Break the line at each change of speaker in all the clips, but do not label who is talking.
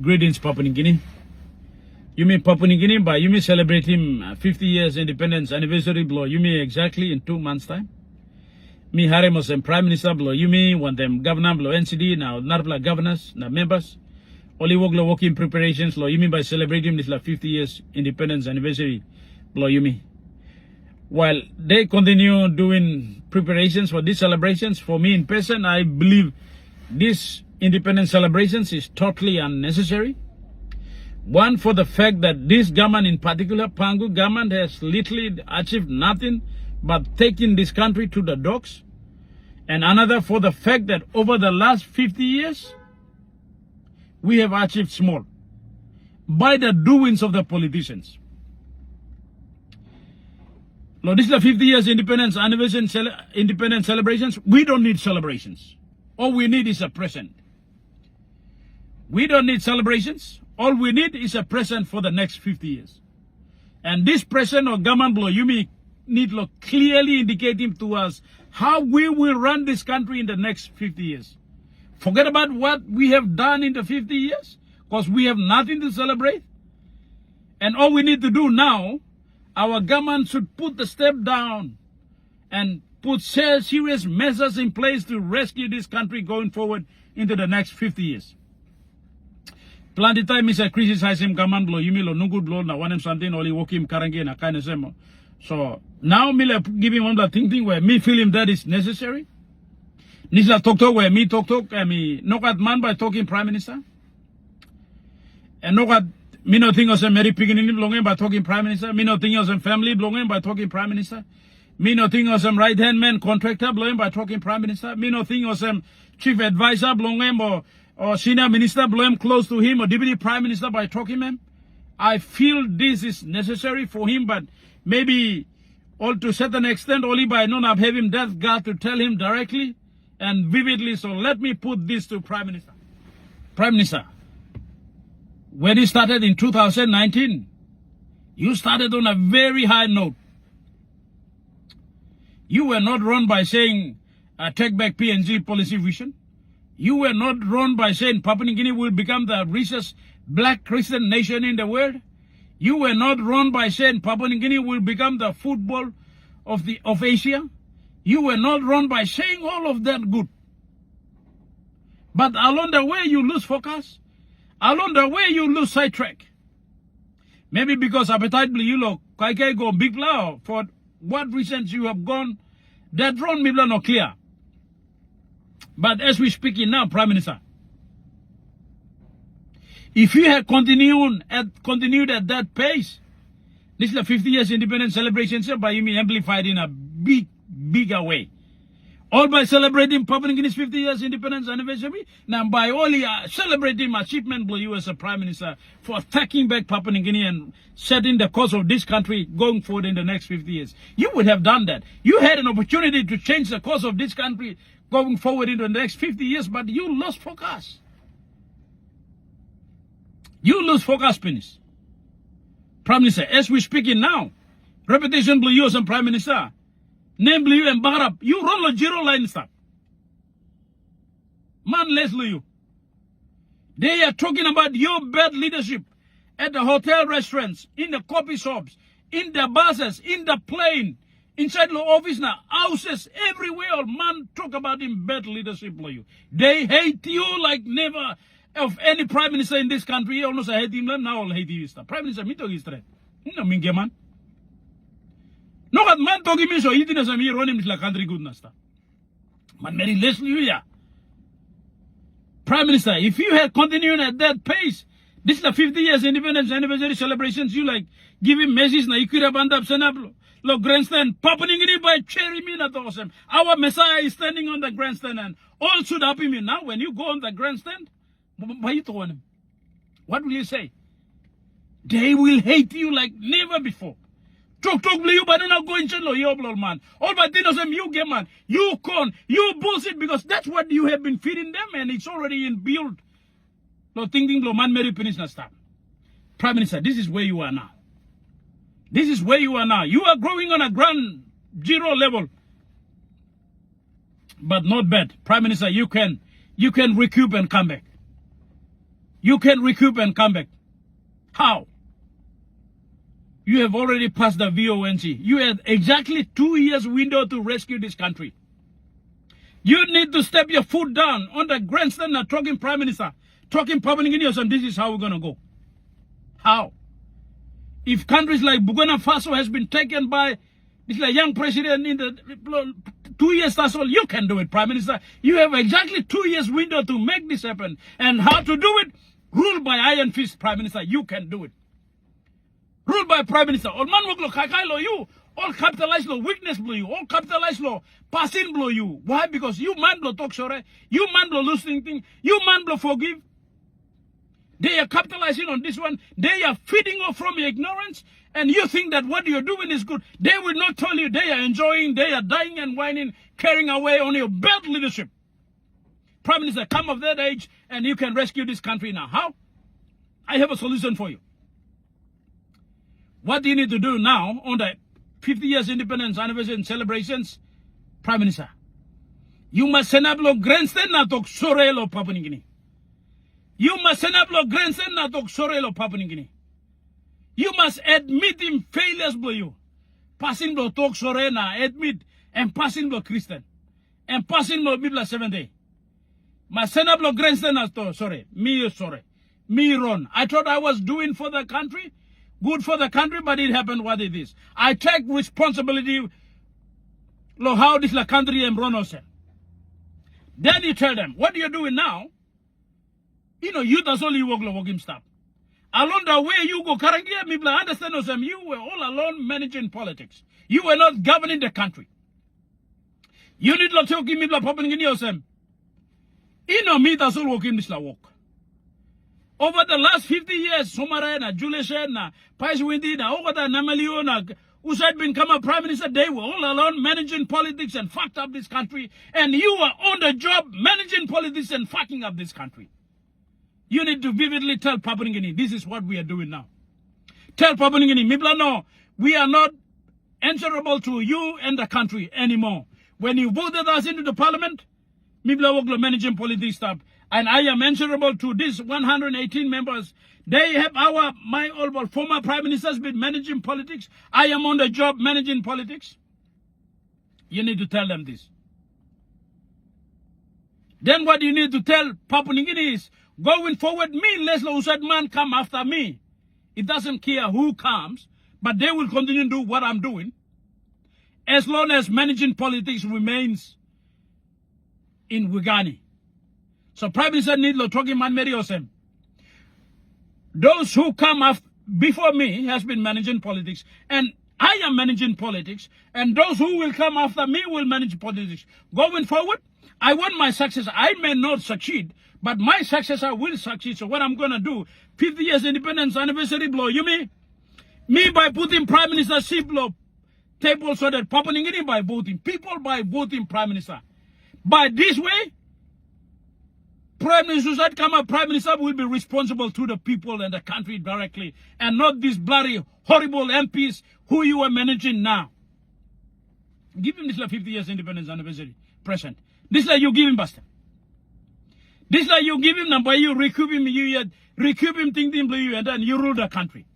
Greetings, Papua New Guinea. You mean Papua New Guinea, but you mean celebrating 50 years independence anniversary blow. You mean exactly in 2 months' time. Me Haremos and Prime Minister blow. You mean when them governor blow NCD now not governors, now members. Only working preparations blow. You mean by celebrating this 50 years independence anniversary blow. You mean. While they continue doing preparations for these celebrations, for me in person, I believe this independence celebrations is totally unnecessary. One, for the fact that this government, in particular Pangu government, has literally achieved nothing but taking this country to the dogs. And another, for the fact that over the last 50 years, we have achieved small by the doings of the politicians. Now, this is the 50 years independence anniversary independence celebrations. We don't need celebrations. All we need is a present. We don't need celebrations. All we need is a present for the next 50 years. And this present or government blow, you need to clearly indicating to us how we will run this country in the next 50 years. Forget about what we have done in the 50 years, because we have nothing to celebrate. And all we need to do now, our government should put the step down and put serious measures in place to rescue this country going forward into the next 50 years. Plenty time is a criticize him government blow, you mean no good blow, na one him something, only walk him karangi na kind of semo. So now me give him one that thing where me feel him that is necessary. Nisla talk where me talk, me knock at man by talking Prime Minister. And knock at me no think of some Mary Picking belonging by talking Prime Minister. Me no think of some family belonging by talking Prime Minister. Me no think of some right hand man contractor belonging by talking Prime Minister. Me no think of some chief advisor belonging or senior minister belonging close to him or deputy prime minister by talking him. I feel this is necessary for him, but maybe all to a certain extent only by not having that guard to tell him directly and vividly. So let me put this to Prime Minister. Prime Minister, when you started in 2019, you started on a very high note. You were not run by saying, take back PNG policy vision. You were not run by saying Papua New Guinea will become the richest black Christian nation in the world. You were not run by saying Papua New Guinea will become the football of Asia. You were not run by saying all of that good. But along the way you lose focus. Along the way you lose sidetrack. Maybe because appetitely you look go big law for what reasons you have gone that wrong me not clear. But as we speaking now, Prime Minister, if you had continued at that pace, this is the 50 years independence celebration, by you mean amplified in a bigger way. All by celebrating Papua New Guinea's 50 years independence anniversary, now by only celebrating achievement by you as a Prime Minister for taking back Papua New Guinea and setting the course of this country going forward in the next 50 years. You would have done that. You had an opportunity to change the course of this country going forward into the next 50 years, but you lost focus. You lose focus, Penis. Prime Minister, as we're speaking now, reputation blue you as a Prime Minister. Name blue and Baharap. You run a zero line stuff. Man, Leslie, you. They are talking about your bad leadership at the hotel restaurants, in the coffee shops, in the buses, in the plane, inside the office now, houses, everywhere. Man, talk about him bad leadership for you. They hate you like never of any prime minister in this country. Almost I hate him, now I'll hate you. Prime Minister, me talk is straight. No, minge man. No, that man talking me so he didn't say me run him like country goodness. Man, Mary Leslie, yeah. Prime Minister, if you had continued at that pace, this is the 50 years independence anniversary celebrations, you like giving messages na ikira band up senablo. Look, grandstand, Papua New Guinea by cherry me not awesome. Our Messiah is standing on the grandstand and all should happy me. Now when you go on the grandstand, what will you say? They will hate you like never before. Talk you, but not going to your man. All but they know you get man. You con, you bullshit because that's what you have been feeding them and it's already in build. No thinking lo man Mary Peninsula stop. Prime Minister, this is where you are now. This is where you are now. You are growing on a ground zero level. But not bad. Prime Minister, you can recoup and come back. you can recoup and come back. How? You have already passed the VONC. You had exactly 2 years window to rescue this country. You need to step your foot down on the grandstand and talking Prime Minister, talking public news, and this is how we're going to go. How? If countries like Burkina Faso has been taken by this like young president in the 2 years, that's all, you can do it, Prime Minister. You have exactly 2 years window to make this happen. And how to do it? Rule by iron fist, Prime Minister. You can do it. Rule by Prime Minister. All man work lo kakai lo you. All capitalize lo weakness blow you. All capitalize lo passing blow you. Why? Because you man blow talk sorry. You man blow losing thing. You man blow forgive. They are capitalizing on this one. They are feeding off from your ignorance. And you think that what you're doing is good. They will not tell you they are enjoying, they are dying and whining, carrying away on your bad leadership. Prime Minister, come of that age and you can rescue this country now. How? I have a solution for you. What do you need to do now on the 50 years independence anniversary and celebrations? Prime Minister, you must send up lo grandstand na tok sore lo Papua New Guinea. You must send up lo grandstand na tok sore lo Papua New Guinea. You must admit him failures blow you. Passing lo talk sore na admit and passing lo Christian. And passing lo Bibla 7 day. Must send up lo grandstand na to sorry. Me sorry. Me wrong. I thought I was doing for the country. Good for the country, but it happened what it is. I take responsibility lo how this la country and run ourselves. Then you tell them, what you're doing now, you know, you that's only work him stop. Along the way you go currently, people understand us, you were all alone managing politics. You were not governing the country. You need to talk me popping in yourself. You know me that's all working this la work. Over the last 50 years, Somarena, Juleshena, Paiswindina, Ogata, Namaliona, who had become a prime minister, they were all alone managing politics and fucked up this country. And you are on the job managing politics and fucking up this country. You need to vividly tell Papua New Guinea, this is what we are doing now. Tell Papua New Guinea, Mibla, no, we are not answerable to you and the country anymore. When you voted us into the parliament, Mibla Woglo managing politics stuff. And I am answerable to these 118 members. They have my former prime ministers been managing politics. I am on the job managing politics. You need to tell them this. Then what you need to tell Papua New Guinea is, going forward, me, Leslie Usadman, come after me. It doesn't care who comes, but they will continue to do what I'm doing. As long as managing politics remains in Wigani. So Prime Minister need to talk man Meriosem. Those who come after, before me has been managing politics, and I am managing politics, and those who will come after me will manage politics. Going forward, I want my successor. I may not succeed, but my successor will succeed. So what I'm going to do, 50 years independence anniversary blow, you mean? Me by putting Prime Minister seat blow table so that Papua New Guinea by voting. People by voting Prime Minister. By this way, Prime Minister said, come up, Prime Minister will be responsible to the people and the country directly, and not these bloody, horrible MPs who you are managing now. Give him this like 50 years independence anniversary present. This like you give him basta. This like you give him number, you recoup him, think you, and then you rule the country.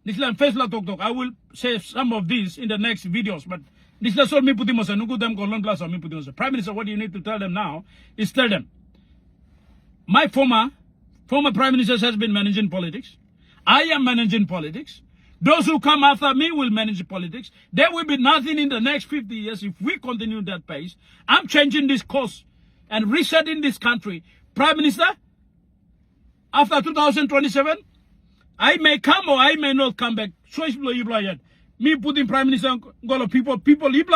This like first talk. I will say some of these in the next videos, but this is all me put him on no good them go long class or me put him on. Prime Minister, what you need to tell them now is tell them, my former Prime Minister has been managing politics. I am managing politics. Those who come after me will manage politics. There will be nothing in the next 50 years if we continue that pace. I'm changing this course and resetting this country. Prime Minister, after 2027, I may come or I may not come back. Choice blow you yet. Me putting Prime Minister go people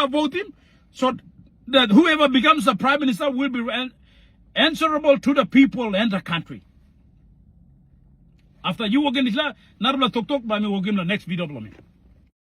vote him so that whoever becomes the Prime Minister will be answerable to the people and the country. After you work in this, not talk by me, work in the next video.